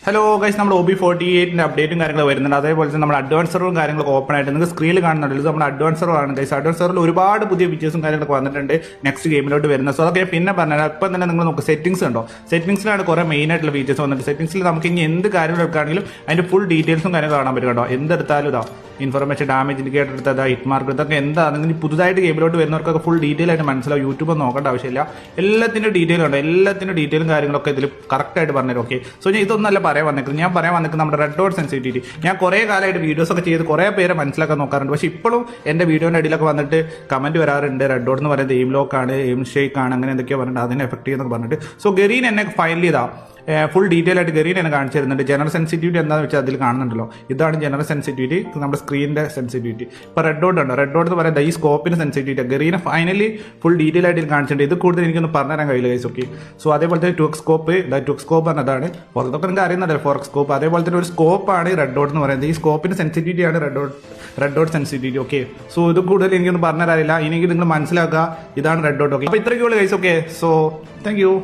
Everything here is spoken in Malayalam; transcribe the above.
ഹലോ ഗൈസ്, നമ്മുടെ OB48 അപ്ഡേറ്റും കാര്യങ്ങളും വരുന്നുണ്ട്. അതേപോലെ തന്നെ നമ്മുടെ അഡ്വാൻസ് സെർവറും കാര്യങ്ങളൊക്കെ ഓപ്പൺ ആയിട്ട് നിങ്ങൾക്ക് സ്ക്രീനിൽ കാണുന്നുണ്ട്. ഇത് നമ്മുടെ അഡ്വാൻസ് സെർവർ ആണ് ഗൈസ്. അഡ്വാൻസ് സെർവറിൽ ഒരുപാട് പുതിയ ഫീച്ചേഴ്സും കാര്യങ്ങളൊക്കെ വന്നിട്ടുണ്ട് നെക്സ്റ്റ് ഗെയിമിലോട്ട് വരുന്നത്. സോ അതൊക്കെ പിന്നെ പറഞ്ഞാൽ ഇപ്പം തന്നെ നിങ്ങൾ നോക്കുക, സെറ്റിംഗ്സ് ഉണ്ടോ, സെറ്റിംഗ്സിലാണ് കുറേ മെയിൻ ആയിട്ടുള്ള ഫീച്ചേഴ്സ് വന്നിട്ട്. സെറ്റിംഗ്സിൽ നമുക്ക് ഇനി എന്ത് കാര്യങ്ങൾ എടുക്കുകയാണെങ്കിലും അതിന്റെ ഫുൾ ഡീറ്റെയിൽസും കാര്യങ്ങളും കാണാൻ പറ്റും കേട്ടോ. എന്തെടുത്താലും ഇതാ ഇൻഫർമേഷൻ, ഡാമേജ് ഇൻഡിക്കേറ്റർ എടുത്തത്, ഹിറ്റ് മാർക്ക്, ഇതൊക്കെ എന്താണെന്ന് പുതുതായിട്ട് ഗെയിമിലോട്ട് വരുന്നവർക്കൊക്കെ ഫുൾ ഡീറ്റെയിൽ ആയിട്ട് മനസ്സിലാവും. യൂട്യൂബ് നോക്കേണ്ട ആവശ്യമില്ല, എല്ലാത്തിൻ്റെ ഡീറ്റെയിൽ ഉണ്ട്. എല്ലാത്തിൻ്റെ ഡീറ്റെയിലും കാര്യങ്ങളൊക്കെ ഇതിൽ കറക്റ്റായിട്ട് പറഞ്ഞുതരും. ഓക്കെ, സോ ഞാൻ ഇതൊന്നല്ല പറയാൻ വന്നിരിക്കുന്നത്. ഞാൻ പറയാൻ വന്നിരിക്കുന്നത് നമ്മുടെ റെഡ് ഡോട്ട് സെൻസിറ്റിവിറ്റി. ഞാൻ കുറേ കാലമായിട്ട് വീഡിയോസ് ഒക്കെ ചെയ്ത് കുറേ പേരെ മനസ്സിലാക്കാൻ നോക്കാറുണ്ട്. പക്ഷേ ഇപ്പോഴും എൻ്റെ വീഡിയോൻ്റെ അടിയിലൊക്കെ വന്നിട്ട് കമൻറ്റ് വരാറുണ്ട്, റെഡ് ഡോട്ട് എന്ന് പറയുന്നത് എയിം ലോക്കാണ്, എയിം ഷേക്ക് ആണ്, അങ്ങനെ എന്തൊക്കെയോ പറഞ്ഞിട്ട് അതിനെ എഫക്ട് ചെയ്യുന്നൊക്കെ പറഞ്ഞിട്ട്. സോ ഗെറീൻ എന്നെ ഫൈനലി ഇതാ ഫുൾ ഡീറ്റെയിൽ ആയിട്ട് ഗെറീൻ എന്നെ കാണിച്ചു തരുന്നുണ്ട്. ജനറൽ സെൻസിറ്റിവിറ്റി എന്താണെന്ന് വെച്ചാൽ അതിൽ കാണുന്നുണ്ടല്ലോ, ഇതാണ് ജനറൽ സെൻസിറ്റിവിറ്റി, നമ്മുടെ സ്ക്രീനിൻ്റെ സെൻസിറ്റിവിറ്റി. ഇപ്പോൾ റെഡ് ഡോട്ട് ഉണ്ട്. റെഡ് ഡോട്ട് എന്ന് പറയുന്നത് ഈ സ്കോപ്പിൻ്റെ സെൻസിറ്റിവിറ്റി. ഗെറീനെ ഫൈനലി ഫുൾ ഡീറ്റെയിൽ ആയിട്ട് കാണിച്ചിട്ടുണ്ട്. ഇത് കൂടുതൽ എനിക്കൊന്ന് പറഞ്ഞുതരാൻ കഴിയില്ല ഗൈസ്. ഓക്കെ, സോ അതേപോലെ തന്നെ ടു സ്കോപ്പ്, ടു സ്കോപ്പ് എന്നതാണ് പുറത്തൊക്കെ നിങ്ങൾക്ക് അറിയുന്നുണ്ടല്ലോ, ഫോർ സ്കോപ്പ്. അതേപോലെ തന്നെ ഒരു സ്കോപ്പാണ് റെഡ് ഡോട്ട് എന്ന് പറയുന്നത്. ഈ സ്കോപ്പിൻ്റെ സെൻസിറ്റിവിറ്റിയാണ് red dot sensitivity. Okay, so ഇത് കൂടുതൽ എനിക്കൊന്നും പറഞ്ഞുതരാറില്ല. ഇനി നിങ്ങൾ മനസ്സിലാക്കുക, ഇതാണ് റെഡ് ഡോട്ട്. ഓക്കെ, അപ്പോൾ ഇത്രയ്ക്കുള്ള guys. Okay, so thank U.